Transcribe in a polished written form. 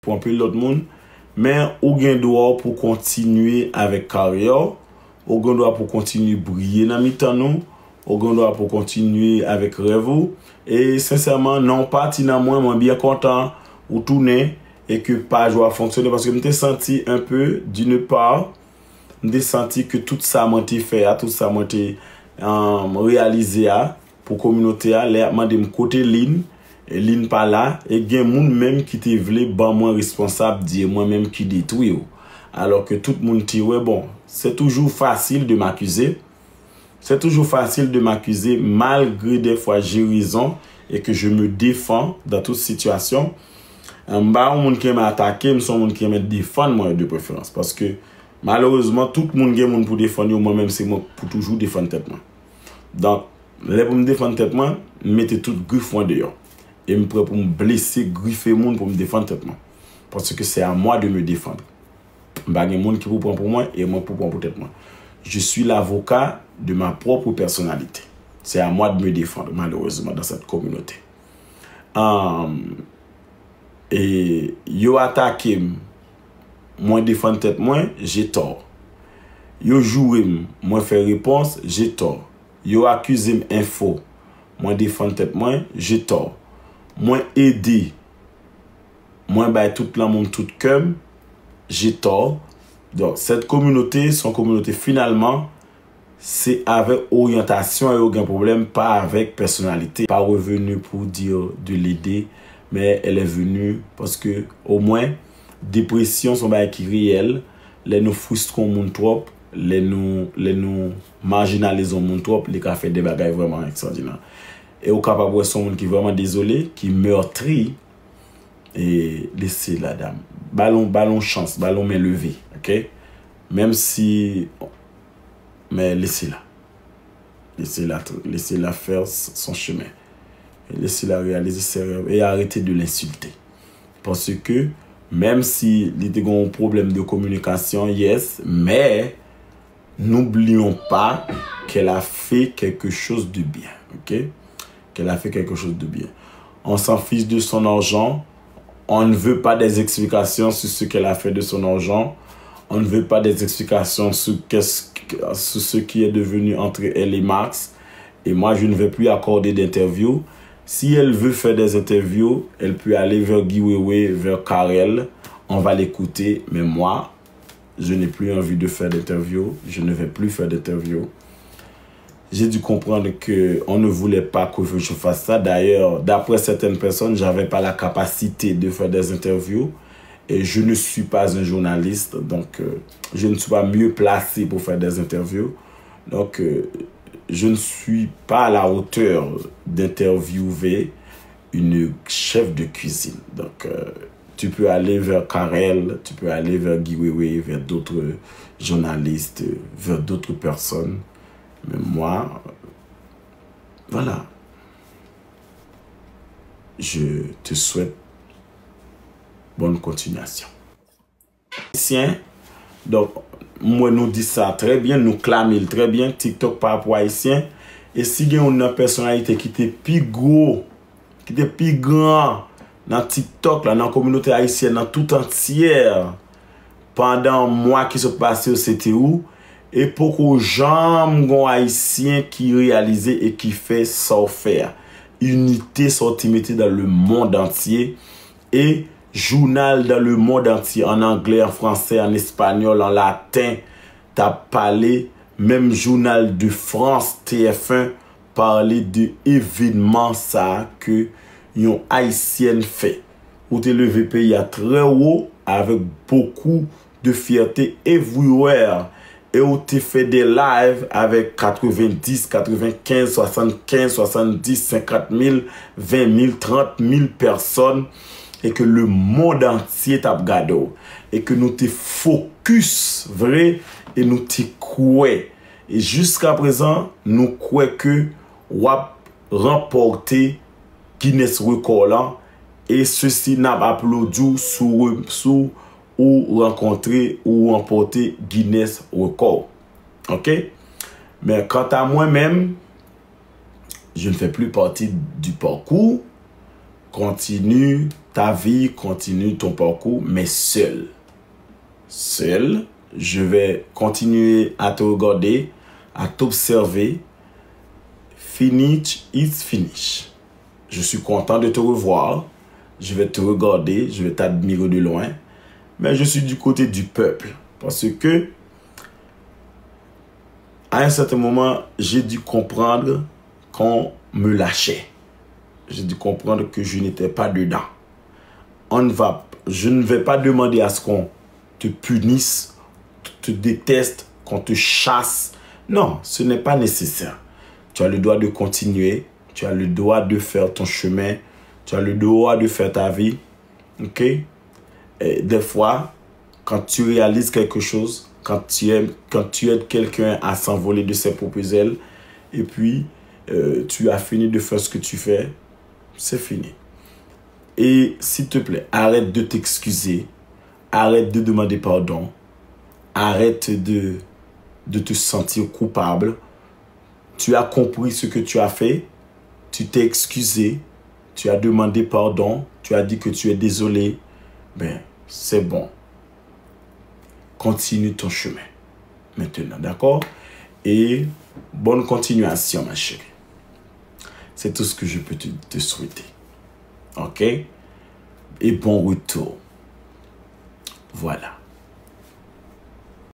pour un peu l'autre monde, mais ou gen droit pour continuer avec carrière, ou gen droit pour continuer briller dans mi-temps nous, ou gen droit pour continuer avec rêve. Et sincèrement, non pas moi bien content ou tourner et que pas joie fonctionner parce que m'étais senti un peu d'une part, m'étais senti que tout ça m'a été fait, tout ça m'a été réalisé pour communauté là, m'a dem côté ligne et ligne pas là et gen moun même qui te vle ban moi responsable dire moi même qui détruit alors que tout le monde dit ouais bon, c'est toujours facile de m'accuser. C'est toujours facile de m'accuser malgré des fois j'ai raison et que je me défends dans toute situation. Bah, on qui m'a attaqué, me sont monde qui m'a défendre moi de préférence parce que malheureusement tout le monde gagne pour défendre moi même c'est moi pour toujours défendre tête moi. Donc les pour me défendre tête moi, mettez tout griffe moi dehors et me prêt pour me blesser, griffer monde pour me défendre tête moi parce que c'est à moi de me défendre. Bah il y a monde qui vous prend pour moi et moi pour prendre pour tête moi. Je suis l'avocat de ma propre personnalité. C'est à moi de me défendre, malheureusement, dans cette communauté. Et yo attaqué, moi défendre tête moi, j'ai tort. Yo joué, moi faire réponse, j'ai tort. Yo accusé info, moi défendre tête moi, j'ai tort. Moi aider, moi bay tout le monde tout cœur, j'ai tort. Donc, cette communauté, son communauté, finalement, c'est avec orientation et aucun problème, pas avec personnalité. Pas revenu pour dire de l'aider, mais elle est venue parce que, au moins, dépression sont qui réel, les nous frustrons mon trop, les nous marginalisons mon trop, les cas fait des bagages vraiment extraordinaires. Et au capable de son monde qui est vraiment désolé, qui meurtrit, et laissez la dame. Ballon chance, ballon main levée, ok? Même si... Mais laissez-la. Laissez-la faire son chemin. Laissez-la réaliser ses rêves et arrêtez de l'insulter. Parce que même si il y a un problème de communication, yes, mais n'oublions pas qu'elle a fait quelque chose de bien, ok? Qu'elle a fait quelque chose de bien. On s'en fiche de son argent. On ne veut pas des explications sur ce qu'elle a fait de son argent. On ne veut pas des explications sur ce qui est devenu entre elle et Max. Et moi, je ne vais plus accorder d'interview. Si elle veut faire des interviews, elle peut aller vers Guy Wewe, vers Karel. On va l'écouter. Mais moi, je n'ai plus envie de faire d'interview. Je ne vais plus faire d'interview. J'ai dû comprendre qu'on ne voulait pas que je fasse ça. D'ailleurs, d'après certaines personnes, je n'avais pas la capacité de faire des interviews. Et je ne suis pas un journaliste. Donc, je ne suis pas mieux placé pour faire des interviews. Donc, je ne suis pas à la hauteur d'interviewer une chef de cuisine. Donc, tu peux aller vers Karel, tu peux aller vers Guy Wewe, vers d'autres journalistes, vers d'autres personnes. Mais moi, voilà. Je te souhaite bonne continuation. Haïtien, donc, moi nous dit ça très bien, nous clamons très bien, TikTok par rapport à Haïtien. Et si il y a une personnalité qui était plus gros, qui était plus grand dans TikTok, là, dans la communauté haïtienne, dans tout entière, pendant mois qui se passait, c'était où? Et pour que gens haïtiens qui réalisent et qui fait ça faire. Unité sortie dans le monde entier. Et journal dans le monde entier. En anglais, en français, en espagnol, en latin. T'as parlé. Même journal de France, TF1, parler de événements ça que yon haïtienne fait. Ou te levé pays à très haut avec beaucoup de fierté everywhere. Et où tu fais des lives avec 90, 95, 75, 70, 50 000, 20 000, 30 000 personnes. Et que le monde entier t'a regardé. Et que nous te focus vrai et nous te croyons. Et jusqu'à présent, nous croyons que nous avons remporté Guinness Record là. Et ceci n'a pas applaudi sous ou rencontrer ou remporter Guinness Record. Ok? Mais quant à moi-même, je ne fais plus partie du parcours. Continue ta vie, continue ton parcours, mais seul. Seul, je vais continuer à te regarder, à t'observer. Finish is finish. Je suis content de te revoir. Je vais te regarder, je vais t'admirer de loin. Mais je suis du côté du peuple. Parce que, à un certain moment, j'ai dû comprendre qu'on me lâchait. J'ai dû comprendre que je n'étais pas dedans. Je ne vais pas demander à ce qu'on te punisse, te déteste, qu'on te chasse. Non, ce n'est pas nécessaire. Tu as le droit de continuer. Tu as le droit de faire ton chemin. Tu as le droit de faire ta vie. OK? Et des fois, quand tu réalises quelque chose, quand tu aides quelqu'un à s'envoler de ses propres ailes, et puis tu as fini de faire ce que tu fais, c'est fini. Et s'il te plaît, arrête de t'excuser, arrête de demander pardon, arrête de te sentir coupable. Tu as compris ce que tu as fait, tu t'es excusé, tu as demandé pardon, tu as dit que tu es désolé. Ben, c'est bon. Continue ton chemin maintenant, d'accord? Et bonne continuation, ma chérie. C'est tout ce que je peux te souhaiter. OK? Et bon retour. Voilà.